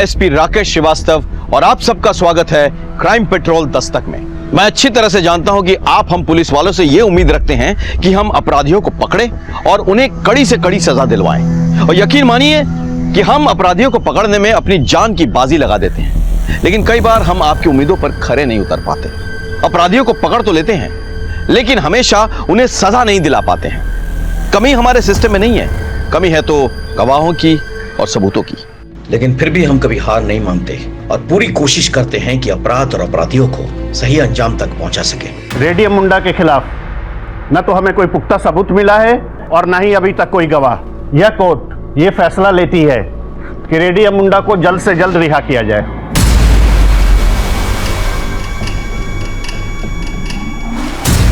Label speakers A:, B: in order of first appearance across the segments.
A: SP Rakesh Srivastava और आप सबका स्वागत है क्राइम पेट्रोल दस्तक में। मैं अच्छी तरह से जानता हूं कि आप हम पुलिस वालों से यह उम्मीद रखते हैं कि हम अपराधियों को पकड़े और उन्हें कड़ी से कड़ी सजा दिलवाएं। और यकीन मानिए कि हम अपराधियों को पकड़ने में अपनी जान की बाजी लगा देते हैं, लेकिन कई बार हम आपकी उम्मीदों पर खरे नहीं उतर पाते। अपराधियों को पकड़ तो लेते हैं, लेकिन हमेशा उन्हें सजा नहीं दिला पाते हैं। कमी हमारे सिस्टम में नहीं है, कमी है तो गवाहों की और सबूतों की।
B: लेकिन फिर भी हम कभी हार नहीं मानते और पूरी कोशिश करते हैं कि अपराध और अपराधियों को सही अंजाम तक पहुंचा सके।
C: रेडियम मुंडा के खिलाफ न तो हमें कोई पुख्ता सबूत मिला है और न ही अभी तक कोई गवाह। यह कोर्ट ये फैसला लेती है कि रेडियम मुंडा को जल्द से जल्द रिहा किया जाए।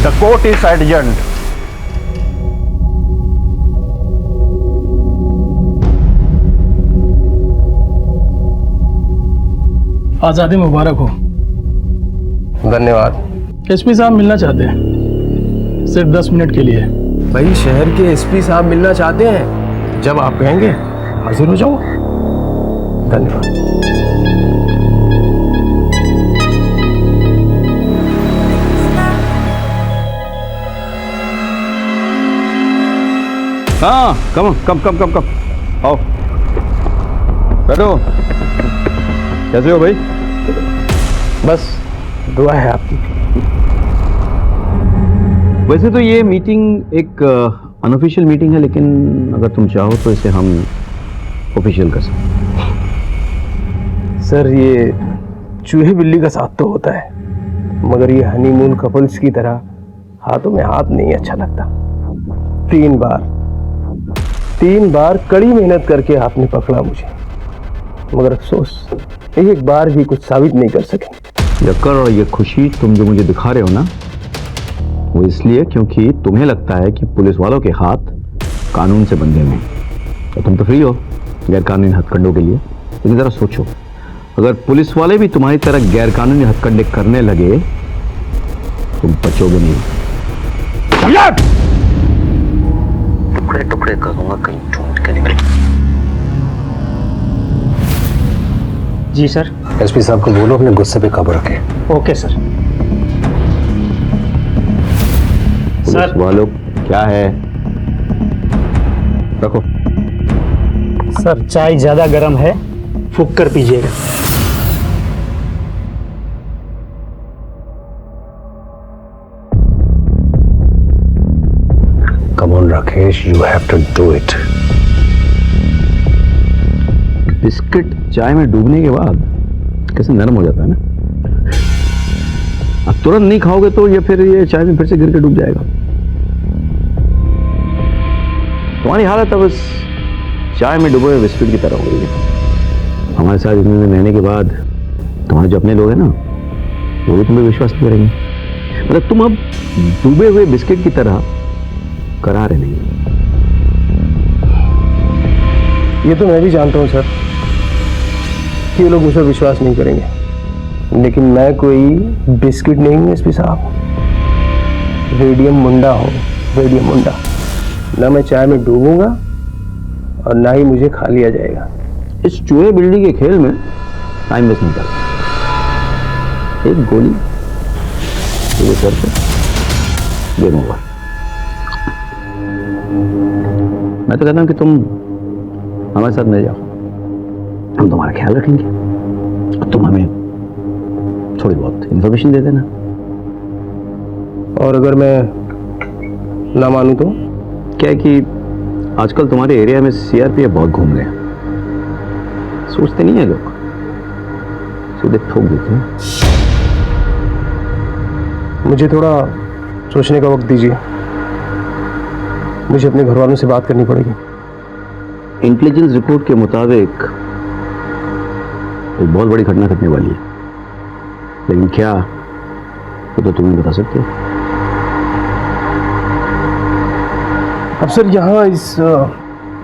C: The court is adjourned.
D: आज़ादी मुबारक हो।
E: धन्यवाद।
D: एसपी साहब मिलना चाहते हैं, सिर्फ 10 मिनट के लिए।
E: भाई शहर के एसपी साहब मिलना चाहते हैं, जब आप कहेंगे हाजिर हो जाऊंगा। धन्यवाद।
A: हाँ, कम आओ बैठो। कैसे हो भाई?
E: बस दुआ है आपकी।
A: वैसे तो ये मीटिंग एक अनऑफिशियल मीटिंग है, लेकिन अगर तुम चाहो तो इसे हम ऑफिशियल कर सकते।
E: सर ये चूहे बिल्ली का साथ तो होता है, मगर ये हनीमून कपल्स की तरह हाथों में हाथ नहीं अच्छा लगता। 3 बार कड़ी मेहनत करके आपने पकड़ा मुझे, मगर अफसोस एक बार भी कुछ साबित नहीं कर सके।
A: यक्कर, और ये खुशी तुम जो मुझे दिखा रहे हो ना, वो इसलिए क्योंकि तुम्हें लगता है कि पुलिस वालों के हाथ कानून से बंधे हुए हैं। तो तुम तो फ्री हो गैर कानूनी हथकंडों के लिए। लेकिन जरा सोचो, अगर पुलिस वाले भी तुम्हारी तरह गैर कानूनी हथकंडे करने लगे, तुम बचोगे नहीं।
B: टुकड़े टुकड़े करूंगा, कहीं ढूंढ के निकले।
D: जी सर।
E: एसपी साहब को बोलो अपने गुस्से पे काबू रखे।
D: Okay sir.
A: पुलिस वालों क्या है? रखो।
D: सर चाय ज्यादा गर्म है, फूंक कर पीजिएगा।
E: Come on Rakesh, you have to do it.
A: Biscuit चाय में डूबने के बाद कैसे नरम हो जाता है ना। अब तुरंत नहीं खाओगे तो ये चाय में फिर से गिर के डूब जाएगा। तुम्हारी हालत अब इस चाय में डूबे हुए बिस्किट की तरह हो गई है। हमारे साथ इतने महीने के बाद तुम्हारे जो अपने लोग हैं ना, वो भी तुम्हें विश्वास नहीं करेंगे। मतलब तुम अब डूबे हुए बिस्किट की तरह करारे नहीं।
E: ये तो मैं भी जानता हूँ सर कि ये लोग मुझ पर विश्वास नहीं करेंगे, लेकिन मैं कोई बिस्किट नहीं हूँ एसपी साहब। रेडियम मुंडा हूँ, रेडियम मुंडा। ना मैं चाय में डूबूंगा और ना ही मुझे खा लिया जाएगा।
A: इस चूहे बिल्ली के खेल में टाइम वेस्ट नहीं कर। एक गोली तो सर पे, गेम ओवर। मैं तो कहता हूँ कि तुम हमारे साथ मिल जाओ, हम तुम्हारा ख्याल रखेंगे और तुम हमें थोड़ी बहुत इंफॉर्मेशन दे देना।
E: और अगर मैं ना मानूं तो?
A: क्या है कि आजकल तुम्हारे एरिया में सीआरपीएफ बहुत घूम रहे हैं। सोचते नहीं है लोग, सीधे ठोक देते हैं।
E: मुझे थोड़ा सोचने का वक्त दीजिए, मुझे अपने घर वालों से बात करनी पड़ेगी।
A: इंटेलिजेंस रिपोर्ट के मुताबिक एक बहुत बड़ी घटना घटने वाली है, लेकिन क्या वो तो तुम नहीं बता सकते।
E: अब सर यहाँ इस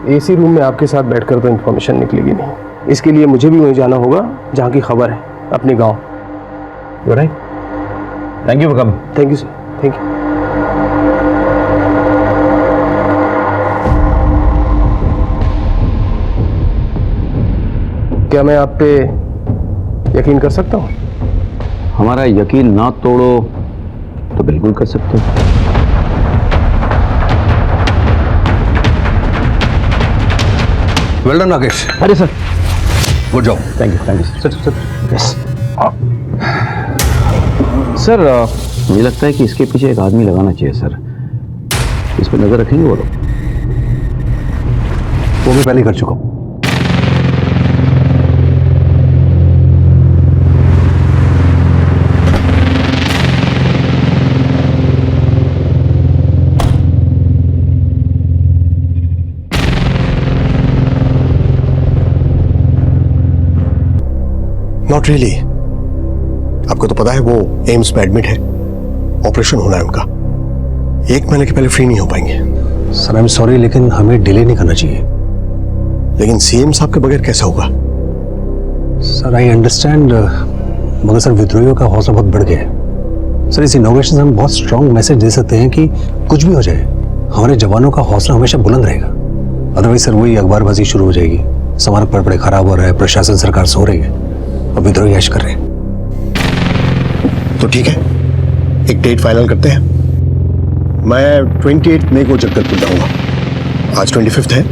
E: एसी रूम में आपके साथ बैठकर तो इन्फॉर्मेशन निकलेगी नहीं। इसके लिए मुझे भी वहीं जाना होगा जहाँ की खबर है, अपने गांव। You right?
A: Thank you for coming.
E: Thank you sir, thank you. क्या मैं आप पे यकीन कर सकता हूँ?
A: हमारा यकीन ना तोड़ो तो बिल्कुल कर सकते हो।
F: Well done Rakesh.
A: अरे sir,
F: good job.
A: Thank you
F: sir sir.
A: Yes. Sir मुझे लगता है कि इसके पीछे एक आदमी लगाना चाहिए सर। इस पर नजर रखेंगे वो लोग?
F: वो मैं पहले कर चुका हूँ।
G: Not really. आपको तो पता है वो एम्स में एडमिट है, ऑपरेशन होना है उनका। 1 महीने के पहले फ्री नहीं हो पाएंगे।
F: सर आई एम सॉरी, लेकिन हमें डिले नहीं करना चाहिए।
G: लेकिन सीएम साहब के बगैर कैसा होगा?
F: सर आई अंडरस्टैंड, मगर सर विद्रोहियों का हौसला बहुत बढ़ गया है। सर इस इनोवेशन से हम बहुत स्ट्रांग मैसेज दे सकते हैं कि कुछ भी हो जाए हमारे जवानों का हौसला हमेशा बुलंद रहेगा। अदरवाइज सर वही अखबारबाजी शुरू हो जाएगी, समारक पड़े खराब हो रहा है, प्रशासन सरकार सो रही है और विद्रोही ऐश कर रहे हैं।
G: तो ठीक है, एक डेट फाइनल करते हैं। मैं 28 मई को जगदलपुर जाऊंगा। आज 25 है।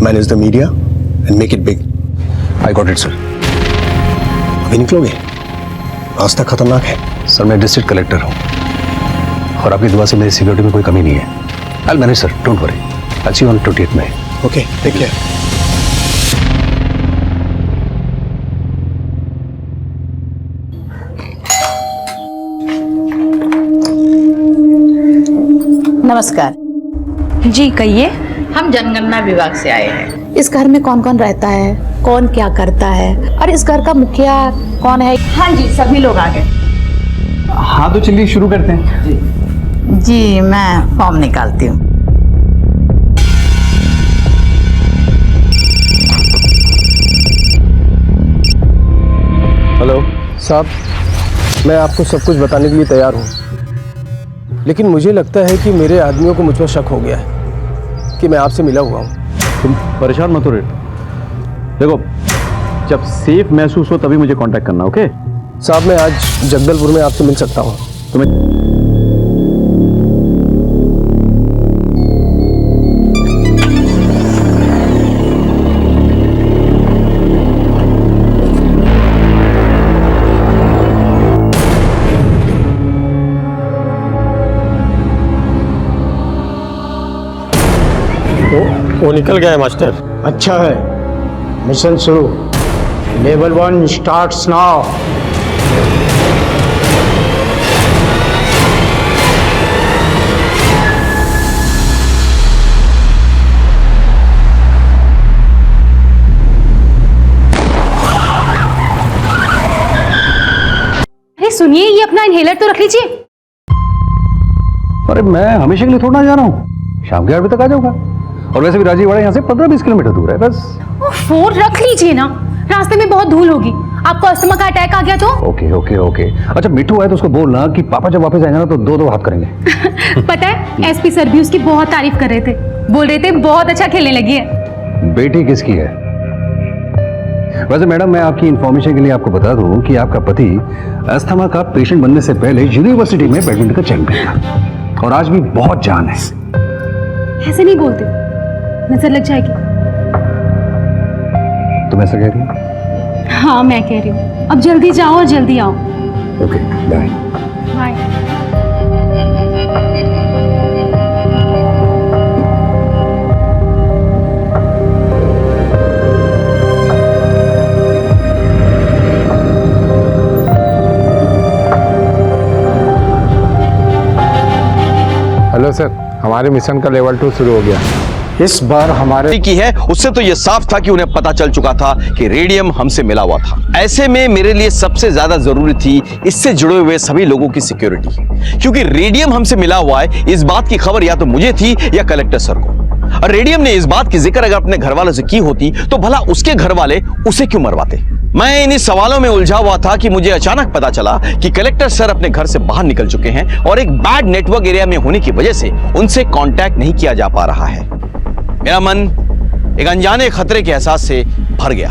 G: Manage the media and make it big.
F: I got it sir.
G: अभी निकलोगे? रास्ता खतरनाक है।
F: सर मैं डिस्ट्रिक्ट कलेक्टर हूँ और आपकी दुआ से मेरी सिक्योरिटी में कोई कमी नहीं है। I manage sir, don't worry. I see you on 28 May.
G: Okay, take care.
H: नमस्कार
I: जी कहिए।
H: हम जनगणना विभाग से आए हैं।
I: इस घर में कौन कौन रहता है, कौन क्या करता है और इस घर का मुखिया कौन है?
H: हाँ जी, सभी लोग आ गए।
D: हाँ तो चलिए शुरू करते हैं।
H: जी मैं फॉर्म निकालती हूँ।
E: हेलो साहब, मैं आपको सब कुछ बताने के लिए तैयार हूँ, लेकिन मुझे लगता है कि मेरे आदमियों को मुझ पर शक हो गया है कि मैं आपसे मिला हुआ हूँ।
A: तुम परेशान मत हो रे। देखो, जब सेफ महसूस हो तभी मुझे कांटेक्ट करना, ओके?
E: साहब मैं आज जगदलपुर में आपसे मिल सकता हूँ?
A: तुम्हें
C: वो निकल गया है मास्टर।
D: अच्छा है, मिशन शुरू। Level 1 starts now.
I: अरे सुनिए, ये अपना इनहेलर तो रख लीजिए।
F: अरे मैं हमेशा के लिए थोड़ा ना जा रहा हूँ, शाम के 8 बजे तक आ जाऊंगा। और वैसे भी राजीवाड़ा यहाँ से 15-20 किलोमीटर दूर है बस।
I: फोन रख लीजिए ना, रास्ते में बहुत धूल होगी। आपको अस्थमा का अटैक आ गया तो?
F: Okay okay okay. अच्छा मिट्टू है तो उसको बोलना कि पापा जब वापस आएंगे ना तो 2-2 हाथ करेंगे।
I: पता है, एसपी सर भी उसकी बहुत तारीफ कर रहे थे, बोल रहे थे बहुत अच्छा खेलने लगी है।
F: बेटी किसकी है? वैसे मैडम मैं आपकी इंफॉर्मेशन के लिए आपको बता दूं कि आपका पति अस्थमा का पेशेंट बनने से पहले यूनिवर्सिटी में बैडमिंटन का चैंपियन था और आज भी बहुत जान है।
I: ऐसे नहीं बोलते, नजर लग जाएगी।
F: तुम ऐसा कह रही हो?
I: हाँ मैं कह रही हूँ, अब जल्दी जाओ और जल्दी आओ।
F: Okay bye.
I: Bye.
C: Hello sir, हमारे मिशन का लेवल 2 शुरू हो गया। इस बार हमारे
A: की है, उससे तो यह साफ था कि उन्हें पता चल चुका था कि रेडियम हमसे मिला हुआ था। ऐसे में मेरे लिए सबसे ज्यादा जरूरी थी इससे जुड़े हुए सभी लोगों की सिक्योरिटी, क्योंकि रेडियम हमसे मिला हुआ है इस बात की खबर या तो मुझे थी या कलेक्टर सर को। और रेडियम ने इस बात की जिक्र अगर अपने घर वालों से की होती तो भला उसके घर वाले उसे क्यों मरवाते। मैं इन्हीं सवालों में उलझा हुआ था कि मुझे अचानक पता चला कि कलेक्टर सर अपने घर से बाहर निकल चुके हैं और एक बैड नेटवर्क एरिया में होने की वजह से उनसे कांटेक्ट नहीं किया जा पा रहा है। मेरा मन एक अनजाने खतरे के एहसास से भर गया।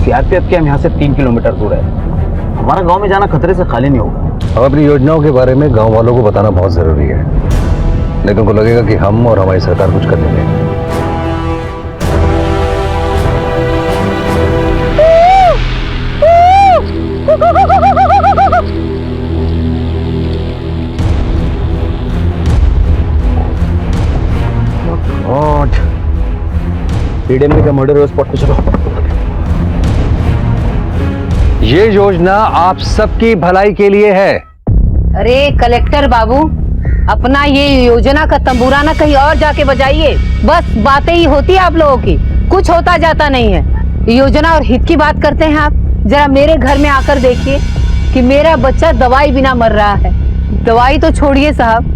J: सीआरपीएफ कैंप यहाँ से 3 किलोमीटर दूर है। हमारा गांव में जाना खतरे से खाली नहीं होगा।
F: हम अपनी योजनाओं के बारे में गांव वालों को बताना बहुत जरूरी है, नहीं तो उनको लगेगा कि हम और हमारी सरकार कुछ कर देंगे।
J: पीडीएमए का मर्डर स्पॉट पे चलो।
F: ये योजना आप सबकी भलाई के लिए है।
I: अरे कलेक्टर बाबू, अपना ये योजना का तंबूरा ना कहीं और जाके बजाइए। बस बातें ही होती है आप लोगों की, कुछ होता जाता नहीं है। योजना और हित की बात करते हैं आप। जरा मेरे घर में आकर देखिए कि मेरा बच्चा दवाई बिना मर रहा है। दवाई तो छोड़िए साहब,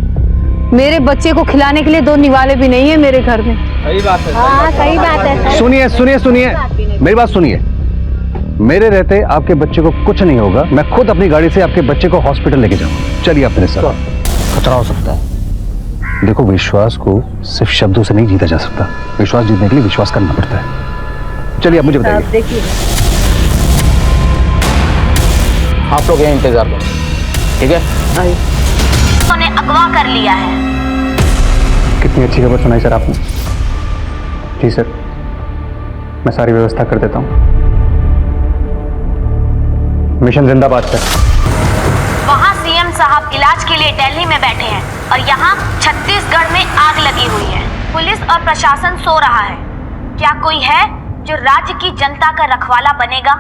I: मेरे बच्चे को खिलाने के लिए 2 निवाले भी नहीं है मेरे घर में।
J: सही बात है।
I: हाँ सही बात है।
F: सुनिए सुनिए सुनिए, मेरी बात सुनिए। मेरे रहते आपके बच्चे को कुछ नहीं होगा। मैं खुद अपनी गाड़ी से आपके बच्चे को हॉस्पिटल लेके जाऊंगा। चलिए आप मेरे साथ।
J: खतरा हो सकता है।
F: देखो, विश्वास को सिर्फ शब्दों से नहीं जीता जा सकता। विश्वास जीतने के लिए विश्वास करना पड़ता है। चलिए आप मुझे बताइए।
I: देखिए
J: आप लोग यहीं इंतजार करो, ठीक है?
K: उन्हें अगवा कर लिया है।
E: कितनी अच्छी खबर सुनाई सर आपने। जी सर, मैं सारी व्यवस्था कर देता हूँ। मिशन जिंदाबाद सर।
K: वहाँ सीएम साहब इलाज के लिए दिल्ली में बैठे हैं और यहाँ छत्तीसगढ़ में आग लगी हुई है। पुलिस और प्रशासन सो रहा है। क्या कोई है जो राज्य की जनता का रखवाला बनेगा?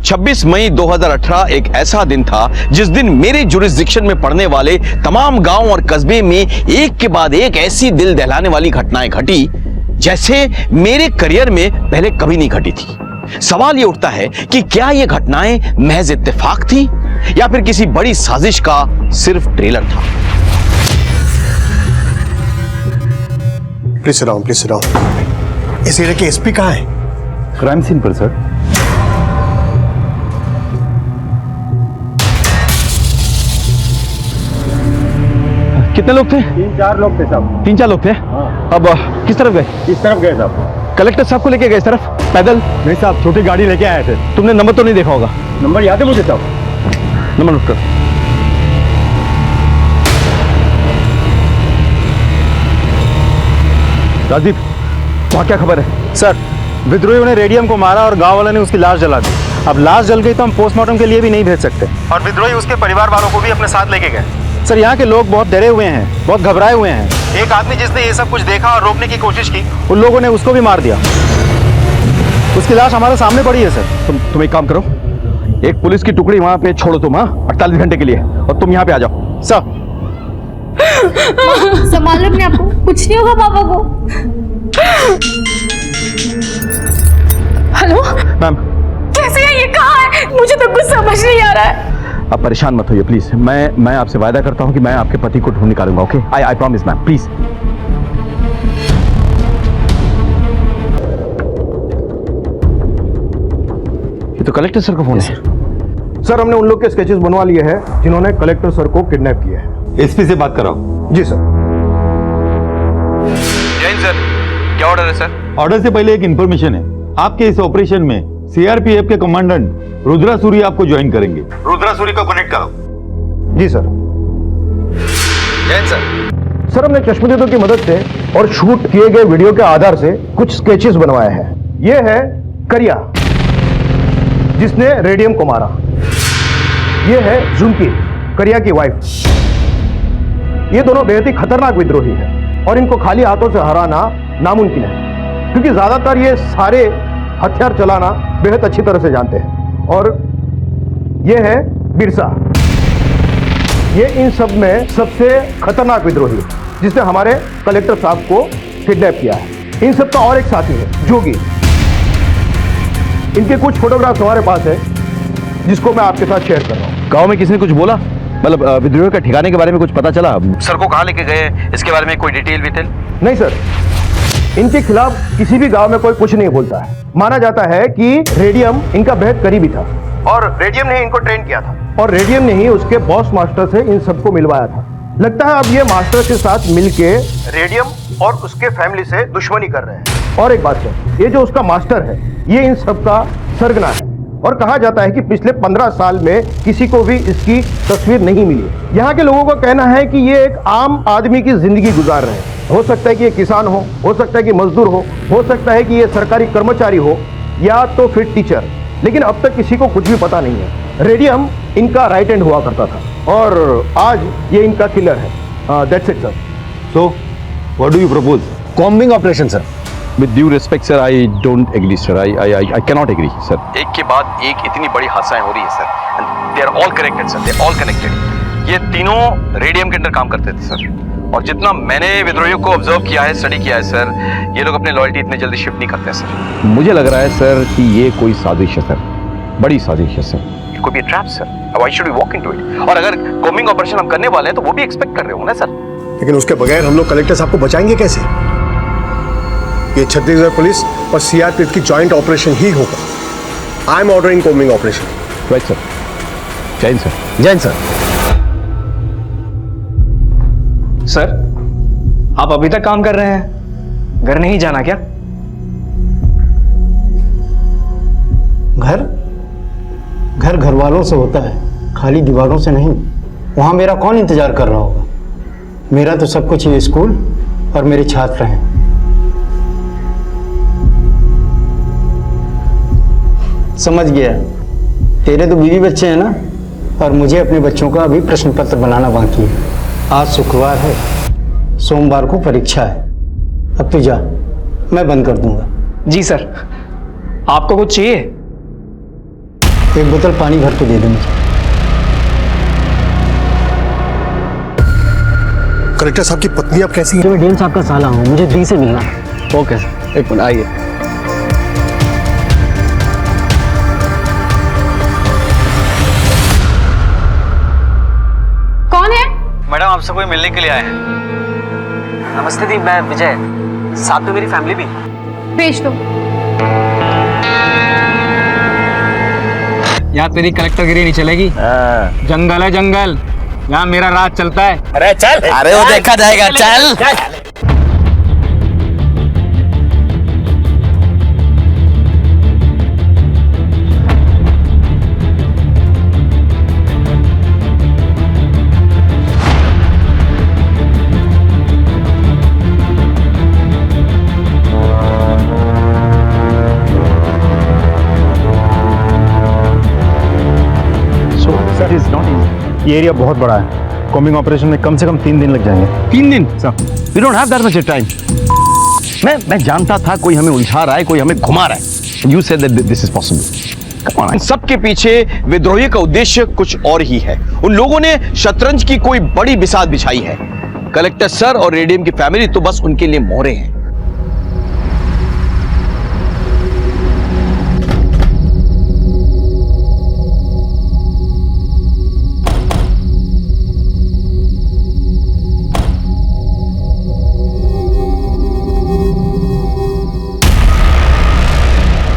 A: 26 मई 2018 एक ऐसा दिन था जिस दिन मेरे जुरिस्डिक्शन में पड़ने वाले तमाम गांव और कस्बे में एक के बाद एक ऐसी दिल दहलाने वाली घटनाएं घटी जैसे मेरे करियर में पहले कभी नहीं घटी थी। सवाल ये उठता है कि क्या ये घटनाएं महज इत्तेफाक थी या फिर किसी बड़ी साजिश का सिर्फ ट्रेलर था।
G: Please sit down. इस एरिया के एसपी कहाँ है?
E: क्राइम सीन पर सर।
A: कितने लोग थे?
C: 3-4 लोग थे साहब।
A: 3-4 लोग थे। अब किस तरफ गए?
C: इस तरफ गए साहब।
A: कलेक्टर साहब को लेके गए इस तरफ पैदल?
C: नहीं साहब, छोटी गाड़ी लेके आए थे।
A: तुमने नंबर तो नहीं देखा होगा?
C: नंबर याद है मुझे साहब।
A: नंबर नोट कर। राजदीप, वहां क्या खबर है?
C: सर, विद्रोहियों ने रेडियम को मारा और गांव वालों ने उसकी लाश जला दी। अब लाश जल गई तो हम पोस्टमार्टम के लिए भी नहीं भेज सकते और विद्रोही उसके परिवार वालों को भी अपने साथ लेके गए। सर, यहाँ के लोग बहुत डरे हुए हैं, बहुत घबराए हुए हैं। एक आदमी जिसने ये सब कुछ देखा और रोकने की कोशिश की, उन लोगों ने उसको भी मार दिया। उसकी लाश हमारे सामने पड़ी है सर।
A: तुम एक काम करो, एक पुलिस की टुकड़ी वहां पे छोड़ो तुम, 48 घंटे के लिए, और तुम यहाँ पे आ जाओ।
C: सर,
I: संभालो अपने आपको, कुछ नहीं होगा पापा को। हेलो
A: मैम,
I: कैसे है ये, कहाँ है? मुझे तो कुछ समझ नहीं आ रहा है।
A: आप परेशान मत होइए प्लीज। मैं आपसे वादा करता हूँ कि मैं आपके पति को ढूंढ निकालूंगा। Okay, I promise ma'am, please. ये तो कलेक्टर सर का फोन है।
C: सर, हमने उन लोग के स्केचेस बनवा लिए हैं जिन्होंने कलेक्टर सर को किडनैप किया है।
E: एसपी से बात कराओ।
C: जी सर।
A: जैन सर, क्या ऑर्डर है सर?
E: ऑर्डर से पहले एक इंफॉर्मेशन है। आपके इस ऑपरेशन में सीआरपीएफ के कमांडेंट रुद्रा सूरी आपको ज्वाइन करेंगे। रुद्रा सूरी को कनेक्ट करो।
C: जी सर।
A: जैन सर।
C: सर, हमने चश्मदीदों की मदद से और शूट किए गए वीडियो के आधार से कुछ स्केचेस बनवाए हैं। ये है करिया, जिसने रेडियम को मारा। ये है झुमकी, करिया की वाइफ। ये दोनों बेहद ही खतरनाक विद्रोही हैं और इनको खाली हाथों से हराना नामुमकिन है, क्योंकि ज्यादातर ये सारे हथियार चलाना बेहद अच्छी तरह से जानते हैं। और ये है बिरसा, ये इन सब में सबसे खतरनाक विद्रोही है जिसने हमारे कलेक्टर साहब को किडनैप किया है। इन सब का और एक साथी है जोगी। इनके कुछ फोटोग्राफ्स हमारे पास है जिसको मैं आपके साथ शेयर कर रहा हूँ।
A: गांव में किसी ने कुछ बोला? मतलब विद्रोहियों के ठिकाने के बारे में कुछ पता चला? सर को कहाँ लेके गए, इसके बारे में कोई डिटेल?
C: नहीं सर, इनके खिलाफ किसी भी गांव में कोई कुछ नहीं बोलता है। माना जाता है कि रेडियम इनका बेहद करीबी था और रेडियम ने इनको ट्रेन किया था और रेडियम ने ही उसके बॉस मास्टर से इन सबको मिलवाया था। लगता है अब ये मास्टर के साथ मिलके रेडियम और उसके फैमिली से दुश्मनी कर रहे हैं। और एक बात है, ये जो उसका मास्टर है ये इन सब का सरगना है और कहा जाता है कि पिछले 15 साल में किसी को भी इसकी तस्वीर नहीं मिली। यहाँ के लोगों का कहना है कि ये एक आम आदमी की जिंदगी गुजार रहे हैं। हो सकता है कि ये किसान हो सकता है कि मजदूर हो सकता है कि ये सरकारी कर्मचारी हो या तो फिर टीचर, लेकिन अब तक किसी को कुछ भी पता नहीं है। रेडियम इनका राइट हैंड हुआ करता था और आज ये इनका किलर है। That's it sir.
A: So what do you propose?
F: Combing operation sir.
A: With due respect, sir, I don't agree, sir. I cannot agree, sir. एक के बाद एक इतनी बड़ी हादसाएं हो रही है, sir. And they are all connected, sir. They are all connected. ये तीनों रेडियम के अंदर काम करते थे, सर। और जितना मैंने विद्रोहियों को ऑब्जर्व किया है, स्टडी किया है, सर, ये लोग अपने लॉयल्टी इतने जल्दी शिफ्ट नहीं करते, सर। मुझे लग रहा है, सर, कि ये कोई साजिश है, सर। बड़ी साजिश है, sir. It could be a trap, sir. Why should we walk into it? और अगर कॉम्बिंग ऑपरेशन हम करने वाले हैं, तो वो भी एक्सपेक्ट कर रहे होंगे ना, सर।
G: लेकिन उसके बगैर हम लोग कलेक्टर साहब को बचाएंगे कैसे? ये छत्तीसगढ़ पुलिस और सीआरपीएफ की जॉइंट ऑपरेशन ही होगा। I am ordering combing operation.
A: Right sir. Jain sir.
F: Jain sir.
J: Sir, आप अभी तक काम कर रहे हैं, घर नहीं जाना क्या?
D: घर वालों से होता है, खाली दीवारों से नहीं। वहां मेरा कौन इंतजार कर रहा होगा? मेरा तो सब कुछ ये स्कूल और मेरे छात्र हैं। समझ गया। तेरे तो बीवी बच्चे हैं ना, और मुझे अपने बच्चों का अभी प्रश्न पत्र बनाना बाकी है। आज शुक्रवार है, सोमवार को परीक्षा है। अब तू जा, मैं बंद कर दूंगा।
J: जी सर। आपको कुछ चाहिए?
D: एक बोतल पानी भर के दे दे मुझे।
G: कलेक्टर साहब की पत्नी अब कैसी है?
D: मैं डीएम साहब का साला हूँ, मुझे डी से मिलना है।
F: ओके सर, एक मिनट आइए।
J: मैडम, आपसे कोई मिलने के लिए आए हैं। नमस्ते दी, मैं विजय, साथ में मेरी फैमिली भी।
I: भेज दो।
J: यहाँ तेरी कलेक्टरगिरी नहीं चलेगी। जंगल है जंगल, यहाँ मेरा राज चलता है। अरे चल।
A: अरे वो देखा जाएगा, चल।
C: ये एरिया बहुत बड़ा है। कॉम्बिंग ऑपरेशन में कम से कम 3 दिन लग जाएंगे।
A: 3 दिन? We don't have that much time. मैं जानता था कोई हमें उलझा रहा है, कोई हमें घुमा रहा है। You said that this is possible. Come on. सबके पीछे विद्रोही का उद्देश्य कुछ और ही है। उन लोगों ने शतरंज की कोई बड़ी बिसात बिछाई है। कलेक्टर सर और रेडियम की फैमिली तो बस उनके लिए मोहरे हैं।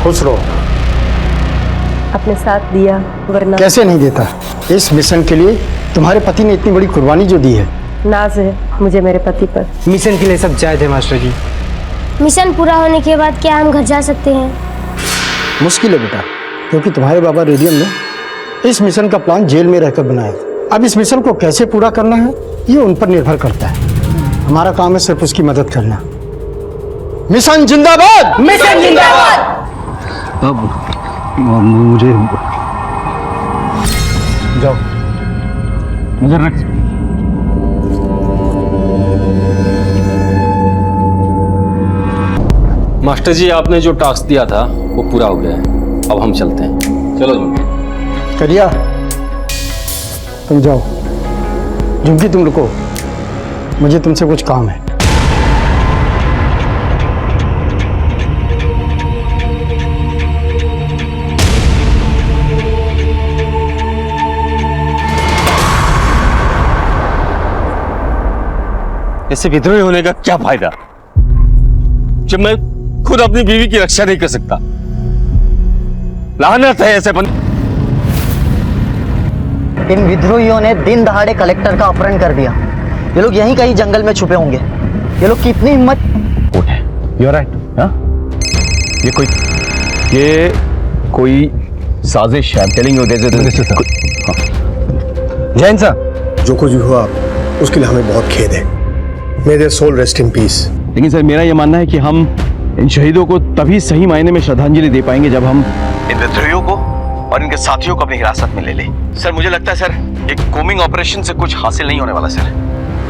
D: खुश रहो।
I: अपने साथ दिया, वरना
D: कैसे नहीं देता? इस मिशन के लिए तुम्हारे पति ने इतनी बड़ी कुर्बानी जो दी है।
I: नाज है मुझे मेरे पति पर।
J: मिशन के लिए सब जायज है मास्टर जी।
K: मिशन पूरा होने के बाद क्या हम घर जा सकते हैं?
D: मुश्किल है बेटा, क्योंकि तुम्हारे बाबा रेडियम ने इस मिशन का प्लान जेल में रहकर बनाया था। अब इस मिशन को कैसे पूरा करना है ये उन पर निर्भर करता है। हमारा काम है सिर्फ उसकी मदद करना। मिशन जिंदाबाद!
I: मिशन जिंदाबाद!
F: अब मुझे
D: जाओ,
F: नजर रख।
J: मास्टर जी, आपने जो टास्क दिया था वो पूरा हो गया है। अब हम चलते हैं। चलो झुमकी।
D: करिया, तुम जाओ। झुमकी तुम रुको, मुझे तुमसे कुछ काम है।
A: इससे विद्रोही होने का क्या फायदा जब मैं खुद अपनी बीवी की रक्षा नहीं कर सकता? लानत है ऐसे बंदे।
L: इन विद्रोहियों ने दिन दहाड़े कलेक्टर का अपहरण कर दिया। ये लोग यहीं कहीं जंगल में छुपे होंगे। ये लोग की इतनी हिम्मत।
A: You're right, हाँ? ये कोई साजिश है। टेलिंग यू
F: जैन साहब,
G: जो कुछ भी हुआ उसके लिए हमें बहुत खेद है। May their soul rest in peace.
A: लेकिन सर मेरा यह मानना है कि हम इन शहीदों को तभी सही मायने में श्रद्धांजलि दे पाएंगे जब हम इन विद्रोहियों को और इनके साथियों को अपनी हिरासत में ले लें। सर मुझे लगता है सर एक कोमिंग ऑपरेशन से कुछ हासिल नहीं होने वाला सर।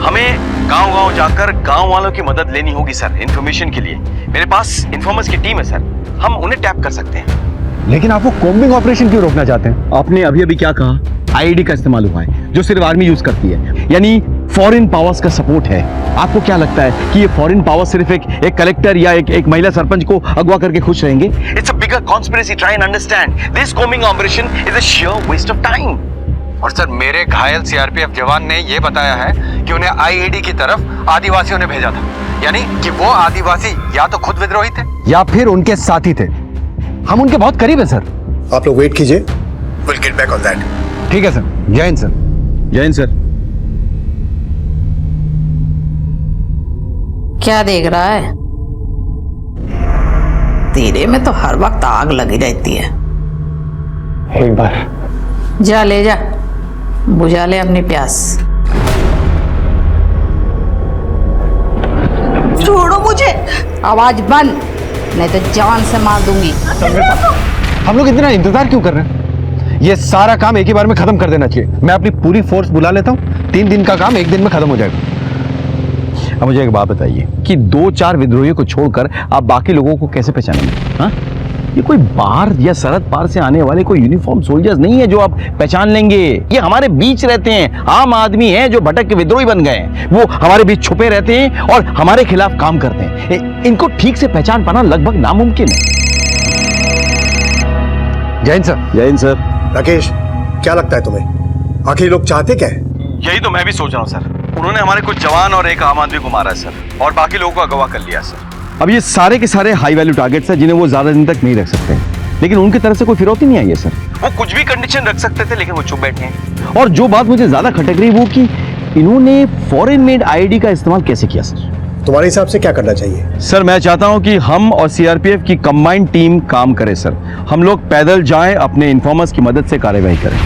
A: हमें गांव-गांव जाकर गांव वालों की मदद लेनी होगी सर इंफॉर्मेशन के लिए। मेरे पास इन्फॉर्मर्स की टीम है सर, हम उन्हें टैप कर सकते हैं।
F: लेकिन आप वो कॉम्बिंग ऑपरेशन क्यों रोकना चाहते हैं?
A: आपने अभी अभी क्या कहा? आईईडी का इस्तेमाल हुआ है जो सिर्फ आर्मी यूज करती है, यानी फॉरेन पावर्स का सपोर्ट है। आपको क्या लगता है कि ये फॉरेन पावर्स सिर्फ एक कलेक्टर या एक महिला सरपंच को अगवा करके खुश रहेंगे? It's a bigger conspiracy, try and understand. This combing operation is a sheer waste of time.
F: और सर मेरे घायल सीआरपीएफ जवान ने ये बताया है कि उन्हें आईईडी की तरफ आदिवासियों ने भेजा था, यानी कि वो आदिवासी या तो खुद विद्रोही थे या फिर उनके साथी थे। हम उनके बहुत करीब है सर।
G: आप लोग वेट कीजिए, will get back on that.
F: ठीक है सर। जय हिंद सर।
A: जय हिंद सर।
H: क्या देख रहा है? तेरे में तो हर वक्त आग लगी रहती है।
E: एक बार
H: जा ले जा, बुझा ले अपनी प्यास। छोड़ो मुझे। आवाज बंद, नहीं तो जान से मार दूंगी।
F: हम लोग इतना इंतजार क्यों कर रहे हैं? ये सारा काम एक ही बार में खत्म कर देना चाहिए। मैं अपनी पूरी फोर्स बुला लेता हूँ, 3 दिन का काम 1 दिन में खत्म हो जाएगा।
A: अब मुझे एक बात बताइए कि 2-4 विद्रोहियों को छोड़कर आप बाकी लोगों को कैसे पहचानेंगे? हाँ, ये कोई बाहर या सरहद पार से आने वाले कोई यूनिफॉर्म सोल्जर्स नहीं है जो आप पहचान लेंगे। ये हमारे बीच रहते हैं, आम आदमी हैं जो भटक के विद्रोही बन गए हैं। वो हमारे बीच छुपे रहते हैं और हमारे खिलाफ काम करते हैं। इनको ठीक से पहचान पाना लगभग नामुमकिन है।
F: जय हिंद सर।
A: जय हिंद सर।
G: राकेश, क्या लगता है तुम्हें आखिर ये लोग चाहते क्या है?
A: यही तो मैं भी सोच रहा हूँ सर। उन्होंने हमारे कुछ जवान और एक आम आदमी को मारा है सर, और बाकी लोगों को अगवा कर लिया सर। अब ये सारे के सारे हाई वैल्यू टारगेट्स हैं जिन्हें वो ज्यादा दिन तक नहीं रख सकते, लेकिन उनकी तरफ से कोई फिरौती नहीं आई है सर। वो कुछ भी कंडीशन रख सकते थे लेकिन वो चुप बैठे हैं। और जो बात मुझे ज्यादा खटक रही वो कि इन्होंने फॉरेन मेड आईडी का इस्तेमाल कैसे किया सर?
G: तुम्हारे हिसाब से क्या करना चाहिए?
A: सर मैं चाहता हूं कि हम और सीआरपीएफ की कंबाइंड टीम काम करे सर। हम लोग पैदल जाएं, अपने इन्फॉर्मर्स की मदद से कार्यवाही करें।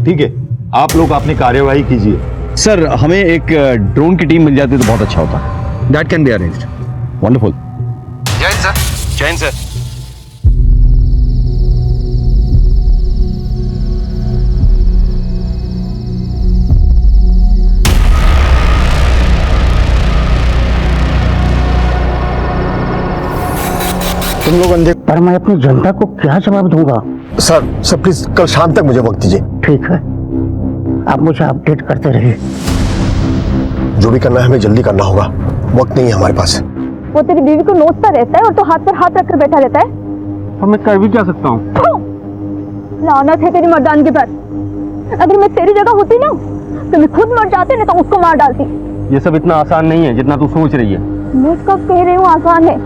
C: ठीक है, आप लोग अपनी कार्यवाही कीजिए।
A: सर हमें एक ड्रोन की टीम मिल जाती तो बहुत अच्छा होता। That can be arranged. Wonderful.
F: जय हिंद सर।
A: जय हिंद सर।
D: तुम लोग अंधे, पर मैं अपनी जनता को क्या जवाब दूंगा?
G: सर प्लीज कल शाम तक मुझे वक्त दीजिए।
D: ठीक है, आप मुझे अपडेट करते रहिए।
G: जो भी करना है हमें जल्दी करना होगा, वक्त नहीं है हमारे पास।
K: वो तेरी बीवी को नोचता रहता है और तो हाथ पर हाथ रखकर बैठा रहता है।
C: तो मैं कर भी क्या सकता हूँ?
K: लानत है तेरी मर्दानगी पर। अगर मैं तेरी जगह होती ना तो मैं खुद मर जाती, नहीं तो उसको मार डालती।
C: ये सब इतना आसान नहीं है जितना तू सोच रही है।
K: मैं कब कह रही हूँ आसान है?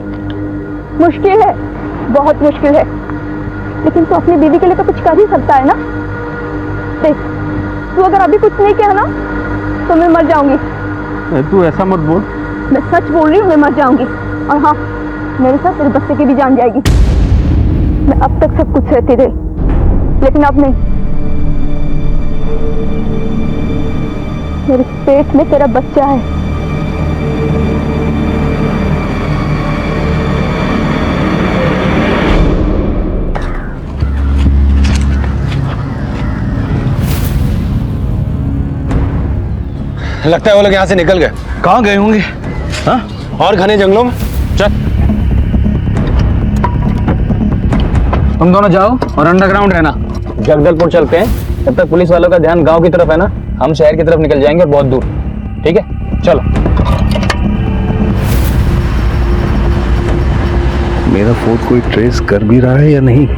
K: मुश्किल है, बहुत मुश्किल है। लेकिन तू अपनी बीवी के लिए तो कुछ कर ही सकता है ना। देख, तू अगर अभी कुछ नहीं किया ना तो मैं मर जाऊंगी।
C: तू ऐसा मत बोल।
K: मैं सच बोल रही हूँ, मैं मर जाऊंगी। और हाँ, मेरे साथ तेरे बच्चे की भी जान जाएगी। मैं अब तक सब कुछ सहती रही, लेकिन अब नहीं। मेरे पेट में तेरा बच्चा है।
F: लगता है वो लोग यहाँ से निकल गए।
A: कहाँ गए होंगे? हाँ,
F: और घने जंगलों में। चल
J: तुम दोनों जाओ और अंडरग्राउंड रहना। जगदलपुर चलते हैं, जब तक पुलिस वालों का ध्यान गांव की तरफ है ना, हम शहर की तरफ निकल जाएंगे और बहुत दूर। ठीक है, चलो।
F: मेरा फोन कोई ट्रेस कर भी रहा है या नहीं?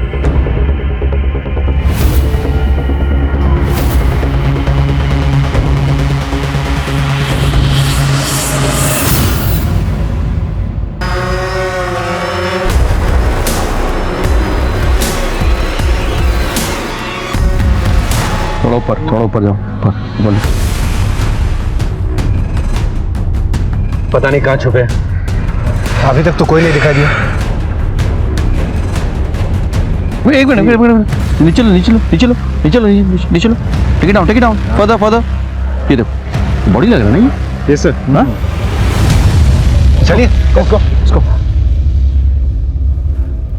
F: थोड़ा ऊपर जाओ। बोलो।
C: पता नहीं कहाँ छुपे।
F: अभी तक तो कोई नहीं दिखाई दिया।
A: एक मिनट नीचे लो टेक इट डाउन फर्दर ये देखो बॉडी लग रहा है ना ये
C: यस सर।
A: हाँ चलिए इसको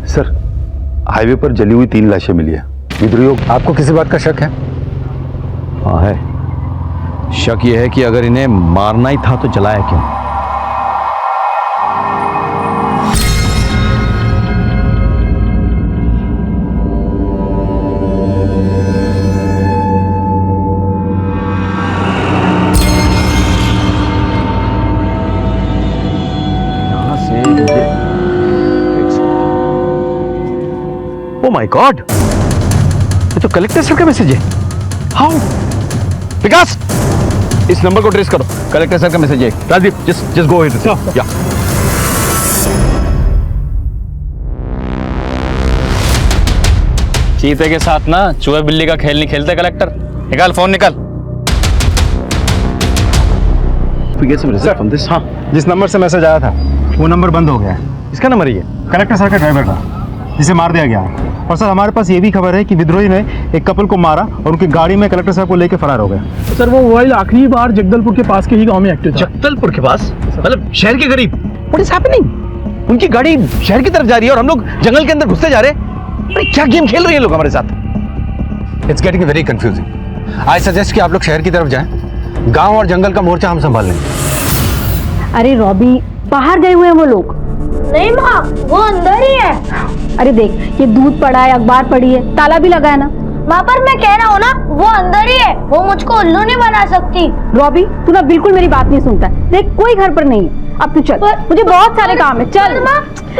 M: सर हाईवे पर जली हुई 3 लाशें मिली है। विद्रोहियों
F: आपको किसी बात का शक है?
A: हाँ है। शक ये है कि अगर इन्हें मारना ही था तो जलाया क्यों? यहां से मुझे ओ माय गॉड, ये तो कलेक्टर सर का मैसेज है। हाउ? विकास, इस नंबर को ट्रेस करो, कलेक्टर सर का मैसेज है। Rajdeep just go ahead. या
J: चीते के साथ ना चूहे बिल्ली का खेल नहीं खेलते कलेक्टर। निकाल फोन निकाल।
C: सर, हाँ, जिस नंबर से मैसेज आया था वो नंबर बंद हो गया है।
A: इसका नंबर ही है,
C: कलेक्टर सर का ड्राइवर था जिसे मार दिया गया है। और सर हमारे पास ये भी खबर है कि विद्रोही ने एक कपल को मारा और उनकी गाड़ी में कलेक्टर साहब को लेकर फरार हो गया।
E: सर वो मोबाइल आखिरी बार जगदलपुर के पास के ही गांव में एक्टिव था।
A: जगदलपुर के पास मतलब शहर के करीब? What is happening? उनकी गाड़ी शहर की तरफ जा रही है और हम लोग जंगल के अंदर घुसते जा रहे हैं। अरे क्या गेम खेल रहे हैं लोग हमारे साथ?
F: It's getting very confusing. I suggest कि आप लोग शहर की तरफ जाएं। गांव और जंगल का मोर्चा हम संभाल लेंगे।
N: अरे रॉबी, बाहर गए हुए हैं वो लोग।
K: नहीं माँ, वो अंदर ही है।
N: अरे देख, ये दूध पड़ा है, अखबार पड़ी है, ताला भी लगा है ना।
K: माँ पर मैं कह रहा हूँ ना, वो अंदर ही है। वो मुझको उल्लू नहीं बना सकती।
N: रॉबी, तू ना बिल्कुल मेरी बात नहीं सुनता है। देख, कोई घर पर नहीं है। अब तू चल, मुझे बहुत सारे काम है। चल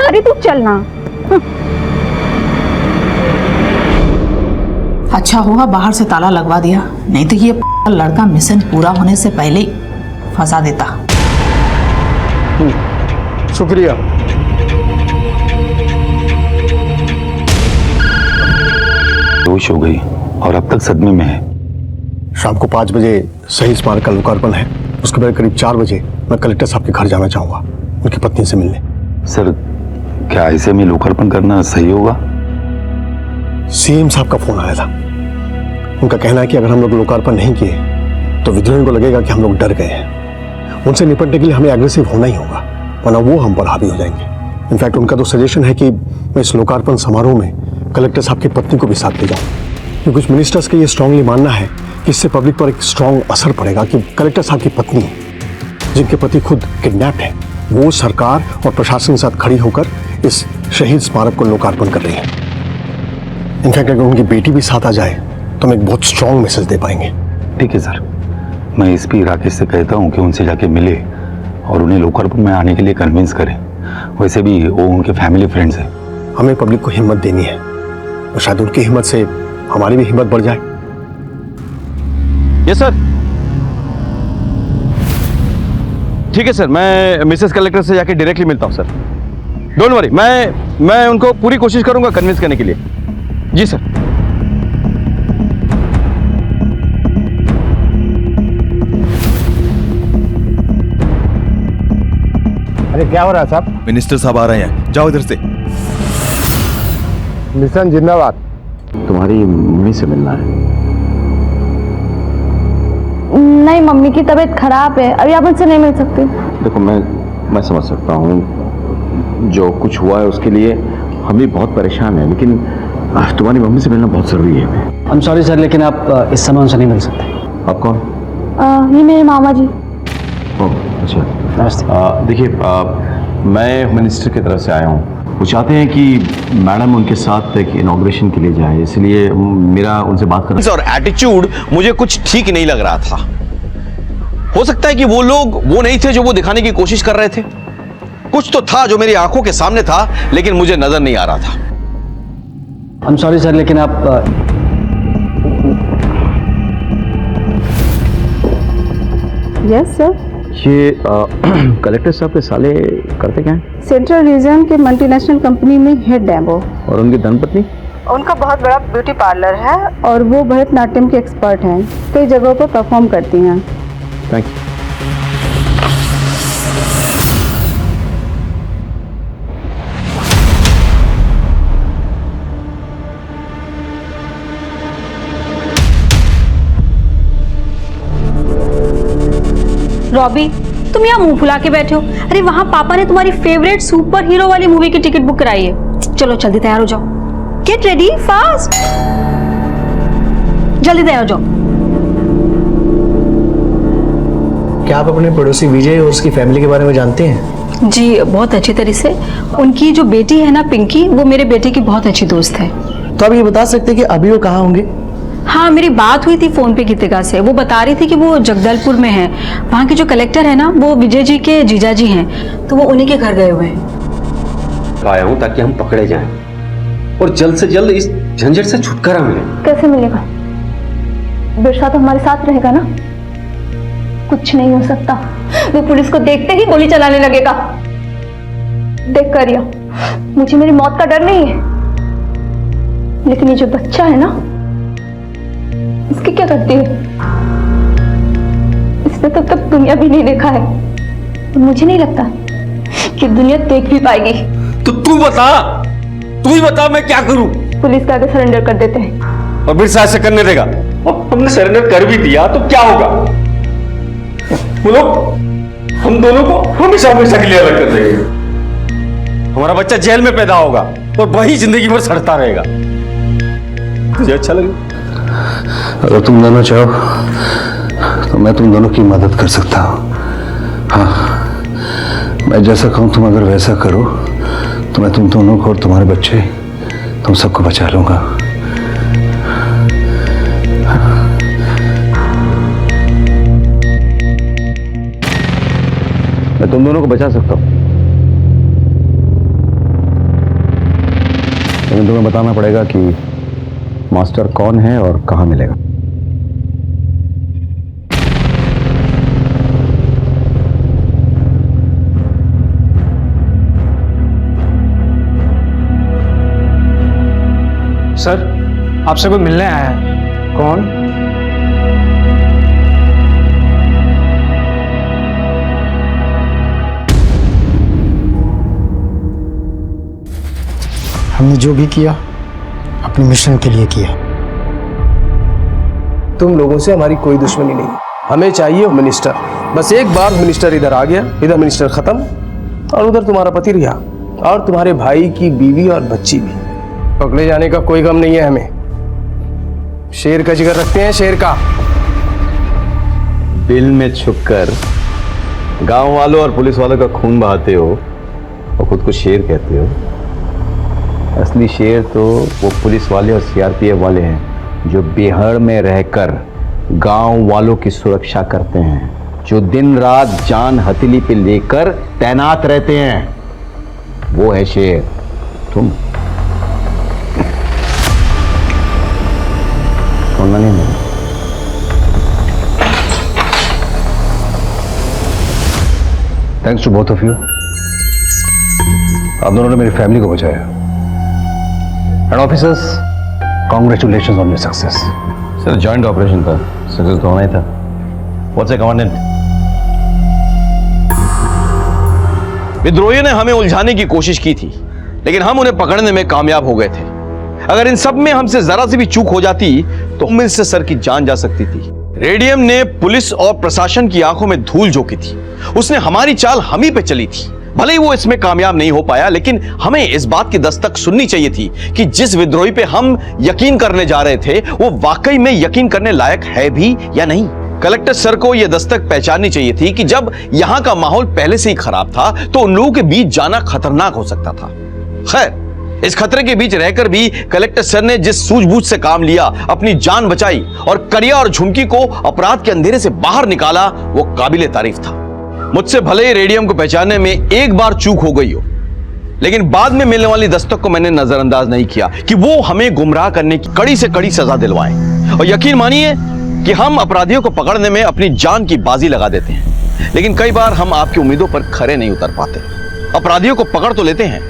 N: अरे तू चल ना।
H: अच्छा हुआ बाहर से ताला लगवा दिया, नहीं तो ये लड़का मिशन पूरा होने से पहले ही फंसा देता।
C: शुक्रिया।
M: बेहोश हो गई और अब तक सदमे में है।
G: शाम को 5 बजे शहीद स्मारक का लोकार्पण है। उसके बाद करीब 4 बजे मैं कलेक्टर साहब के घर जाना चाहूंगा उनकी पत्नी से मिलने।
M: सर क्या ऐसे में लोकार्पण करना सही होगा?
G: सीएम साहब का फोन आया था। उनका कहना है कि अगर हम लोग लोकार्पण नहीं किए तो विद्रोहियों को लगेगा कि हम लोग डर गए हैं। उनसे निपटने के लिए हमें एग्रेसिव होना ही होगा, वरना वो हम पर हावी हो जाएंगे। इनफैक्ट उनका तो सजेशन है कि मैं इस लोकार्पण समारोह में कलेक्टर साहब की पत्नी को भी साथ ले जाऊं, क्योंकि कुछ मिनिस्टर्स का ये स्ट्रांगली मानना है कि इससे पब्लिक पर एक स्ट्रांग असर पड़ेगा कि कलेक्टर साहब की पत्नी, जिनके पति खुद किडनैप्ड है, वो सरकार और प्रशासन के साथ खड़ी होकर इस शहीद स्मारक को लोकार्पण कर रही है। इनफैक्ट अगर उनकी बेटी भी साथ आ जाए तो हम एक बहुत स्ट्रांग मैसेज दे पाएंगे।
M: ठीक है सर, मैं एसपी राकेश से कहता हूँ कि उनसे जाके मिले और उन्हें लोकार्पण में आने के लिए कन्विंस करें। वैसे भी वो उनके फैमिली फ्रेंड्स हैं।
G: हमें पब्लिक को हिम्मत देनी है और शायद उनकी हिम्मत से हमारी भी हिम्मत बढ़ जाए।
A: Yes sir. ठीक है सर, मैं मिसेस कलेक्टर से जाके डायरेक्टली मिलता हूं सर। डोंट वरी, मैं उनको पूरी कोशिश करूंगा कन्विंस करने के लिए। जी सर।
C: अरे क्या हो रहा है साहब?
A: मिनिस्टर साहब आ रहे हैं, जाओ इधर से।
C: मिशन जिंदाबाद।
A: तुम्हारी मम्मी से मिलना है।
N: नहीं, मम्मी की तबीयत खराब है, अभी आप उनसे नहीं मिल सकती।
A: देखो मैं समझ सकता हूँ जो कुछ हुआ है उसके लिए हम भी बहुत परेशान हैं, लेकिन तुम्हारी मम्मी से मिलना बहुत जरूरी है।
F: आई एम सॉरी सर, लेकिन आप इस समय उनसे नहीं मिल सकते।
A: आप कौन?
N: ये मेरे मामा जी।
A: ओह अच्छा, नमस्ते। देखिए मैं मिनिस्टर की तरफ से आया हूँ। वो चाहते हैं कि मैडम उनके साथ एक इनॉग्रेशन के लिए जाए, इसलिए मेरा उनसे बात करना। और एटीट्यूड मुझे कुछ ठीक नहीं लग रहा था। हो सकता है कि वो लोग वो नहीं थे जो वो दिखाने की कोशिश कर रहे थे। कुछ तो था जो मेरी आंखों के सामने था, लेकिन मुझे नजर नहीं आ रहा था।
F: आई एम सॉरी सर, लेकिन आप
N: यस सर।
A: ये कलेक्टर साहब के साले करते क्या हैं?
N: सेंट्रल रीजन के मल्टीनेशनल कंपनी में हेड है वो।
A: और उनकी धर्मपत्नी?
N: उनका बहुत बड़ा ब्यूटी पार्लर है और वो भरतनाट्यम के एक्सपर्ट हैं, कई जगहों पर परफॉर्म करती हैं।
A: Thank you.
N: रॉबी, तुम यहाँ मुंह फुला के बैठे हो। अरे वहाँ पापा ने तुम्हारी फेवरेट सुपर हीरो वाली मूवी की टिकट बुक कराई है। चलो जल्दी तैयार हो जाओ, गेट रेडी फास्ट, जल्दी तैयार हो जाओ।
E: क्या आप अपने पड़ोसी विजय और उसकी फैमिली के बारे में जानते हैं?
N: जी बहुत अच्छी तरह से। उनकी जो बेटी है ना पिंकी, वो मेरे बेटे की बहुत अच्छी दोस्त है।
E: तो आप ये बता सकते हैं कि अभी वो कहाँ होंगे?
N: हाँ, मेरी बात हुई थी फोन पे गीतिका से। वो बता रही थी कि वो जगदलपुर में है। वहाँ के जो कलेक्टर है ना, वो विजय जी के जीजा जी हैं, तो वो उन्हीं के घर गए हुए हैं।
M: आया हूँ ताकि हम पकड़े जाएं और जल्द से जल्द इस झंझट से छुटकारा मिले।
N: कैसे मिलेगा? बिरसा तो हमारे साथ रहेगा ना। कुछ नहीं हो सकता, वो पुलिस को देखते ही गोली चलाने लगेगा। देख करिया, मुझे मेरी मौत का डर नहीं है, लेकिन ये जो बच्चा है ना, इसकी क्या करती है? इसने तो तब दुनिया भी नहीं देखा है, और मुझे नहीं लगता कि दुनिया देख भी पाएगी।
M: तो तू बता, तू ही बता मैं क्या करूं?
N: पुलिस के आगे सरेंडर कर देते हैं।
M: और बिरसा ऐसे करने देगा? और हमने सरेंडर कर भी दिया तो क्या होगा? वो लोग हम दोनों को हमेशा हमेशा के लिए अलग कर देंगे। हमारा बच्चा जेल में पैदा होगा और वही जिंदगी भर सड़ता रहेगा। तुझे अच्छा लगे?
F: अगर तुम दोनों चाहो तो मैं तुम दोनों की मदद कर सकता हूँ। हाँ, मैं जैसा कहूँ तुम अगर वैसा करो तो मैं तुम दोनों को और तुम्हारे बच्चे, तुम सबको बचा लूंगा। मैं तुम दोनों को बचा सकता हूँ, लेकिन तुम्हें बताना पड़ेगा कि मास्टर कौन है और कहाँ मिलेगा।
J: सर, आपसे कोई मिलने आया है।
D: कौन? हमने जो भी किया अपने मिशन के लिए किया।
E: तुम लोगों से हमारी कोई दुश्मनी नहीं, हमें चाहिए मिनिस्टर। बस एक बार मिनिस्टर इधर आ गया, इधर मिनिस्टर खत्म, और उधर तुम्हारा पति रिहा और तुम्हारे भाई की बीवी और बच्ची भी। पकड़े जाने का कोई गम नहीं है हमें। शेर का जिगर रखते हैं, शेर का।
A: बिल में छुपकर गांव वालों और पुलिस वालों का खून बहाते हो और खुद को शेर कहते हो। असली शेर तो वो पुलिस वाले और सीआरपीएफ वाले हैं जो बिहार में रहकर गांव वालों की सुरक्षा करते हैं, जो दिन रात जान हथेली पे लेकर तैनात रहते हैं। वो है शेर। तुम सुनना नहीं है?
F: Thanks to both of you, आप दोनों ने मेरी फैमिली को बचाया। And officers, congratulations on your success.
A: Sir, joint operation था, सक्सेस तो होना ही था। What's the commandant? विद्रोहियों ने हमें उलझाने की कोशिश की थी, लेकिन हम उन्हें पकड़ने में कामयाब हो गए थे। अगर इन सब में हमसे जरा सी भी चूक हो जाती तो मुझ से सर की जान जा सकती थी। रेडियम ने पुलिस और प्रशासन की आंखों में धूल झोंकी थी। उसने हमारी चाल हम ही पे चली थी। भले ही वो इसमें कामयाब नहीं हो पाया, लेकिन हमें इस बात की दस्तक सुननी चाहिए थी कि जिस विद्रोही पे हम यकीन करने जा रहे थे वो वाकई में यकीन करने लायक है भी या नहीं। कलेक्टर सर को यह दस्तक पहचाननी चाहिए थी कि जब यहां का माहौल पहले से ही खराब था तो उन लोगों के बीच जाना खतरनाक हो सकता था। खैर, इस खतरे के बीच रहकर भी कलेक्टर सर ने जिस सूझबूझ से काम लिया, अपनी जान बचाई और करिया और झुमकी को अपराध के अंधेरे से बाहर निकाला, वो काबिले तारीफ था। मुझसे भले ही रेडियम को पहचानने में एक बार चूक हो गई हो, लेकिन बाद में मिलने वाली दस्तक को मैंने नजरअंदाज नहीं किया कि वो हमें गुमराह करने की कड़ी से कड़ी सजा दिलवाएं। और यकीन मानिए कि हम अपराधियों को पकड़ने में अपनी जान की बाजी लगा देते हैं, लेकिन कई बार हम आपकी उम्मीदों पर खरे नहीं उतर पाते। अपराधियों को पकड़ तो लेते हैं,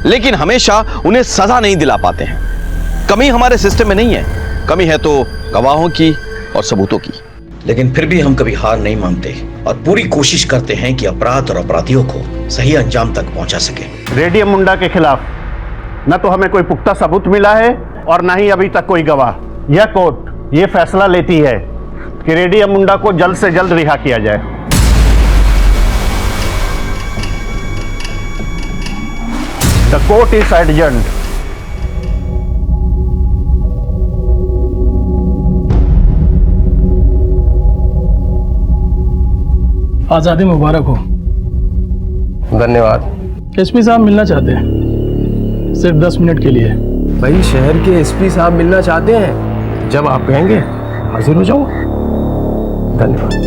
A: लेकिन हमेशा उन्हें सजा नहीं दिला पाते हैं। कमी हमारे सिस्टम में नहीं है, कमी है तो गवाहों की और सबूतों की।
B: लेकिन फिर भी हम कभी हार नहीं मानते और पूरी कोशिश करते हैं कि अपराध और अपराधियों को सही अंजाम तक पहुंचा सके।
C: रेडियम मुंडा के खिलाफ न तो हमें कोई पुख्ता सबूत मिला है और न ही अभी तक कोई गवाह। यह कोर्ट ये फैसला लेती है कि रेडियम मुंडा को जल्द से जल्द रिहा किया जाए। The court is adjourned.
O: आजादी मुबारक हो।
E: धन्यवाद।
O: एसपी साहब मिलना चाहते हैं, सिर्फ 10 मिनट के लिए।
E: भाई शहर के एसपी साहब मिलना चाहते हैं, जब आप कहेंगे हाजिर हो जाऊंगा। धन्यवाद।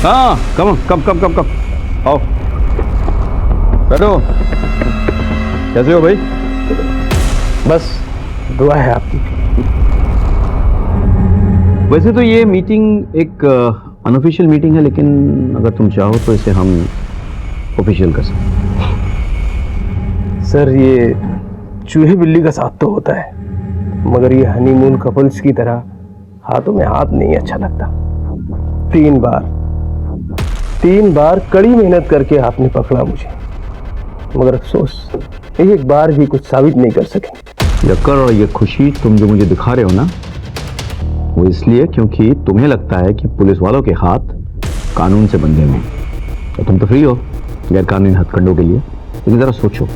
A: हाँ, कम आओ, बैठो। कैसे हो भाई?
E: बस दुआ है आपकी।
A: वैसे तो ये मीटिंग एक अनऑफिशियल मीटिंग है, लेकिन अगर तुम चाहो तो इसे हम ऑफिशियल कर सकते हैं।
E: सर ये चूहे बिल्ली का साथ तो होता है, मगर ये हनीमून कपल्स की तरह हाथों में हाथ नहीं अच्छा लगता। 3 बार कड़ी मेहनत करके आपने पकड़ा मुझे, मगर अफसोस एक बार भी कुछ साबित नहीं कर सके।
A: यक्कर, और ये खुशी तुम जो मुझे दिखा रहे हो ना, वो इसलिए क्योंकि तुम्हें लगता है कि पुलिस वालों के हाथ कानून से बंधे हुए हैं, तो तुम तो फ्री हो गैर कानूनी हथकंडों के लिए। लेकिन जरा सोचो,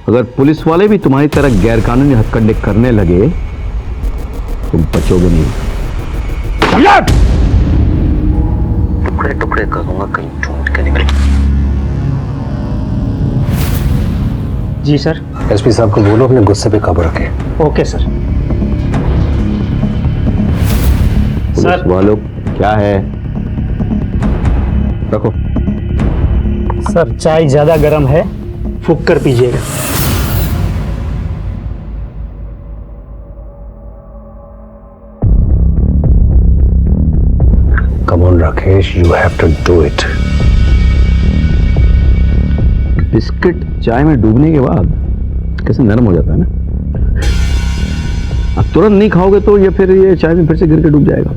A: अगर पुलिस वाले भी तुम्हारी तरह गैर कानूनी हथकंडे करने लगे, तुम बचोगे नहीं।
B: टुकड़े टुकड़े करूंगा कहीं ढूंढ के निकल।
D: जी सर।
F: एसपी साहब को बोलो अपने गुस्से पे काबू रखे।
D: Okay sir.
A: पुलिस वालों क्या है? रखो।
D: सर चाय ज्यादा गर्म है, फूंक कर पीजिएगा।
F: Come on Rakesh, you have to do it.
A: Biscuit चाय में डूबने के बाद कैसे नरम हो जाता है ना। अब तुरंत नहीं खाओगे तो ये फिर ये चाय में फिर से गिर के डूब जाएगा।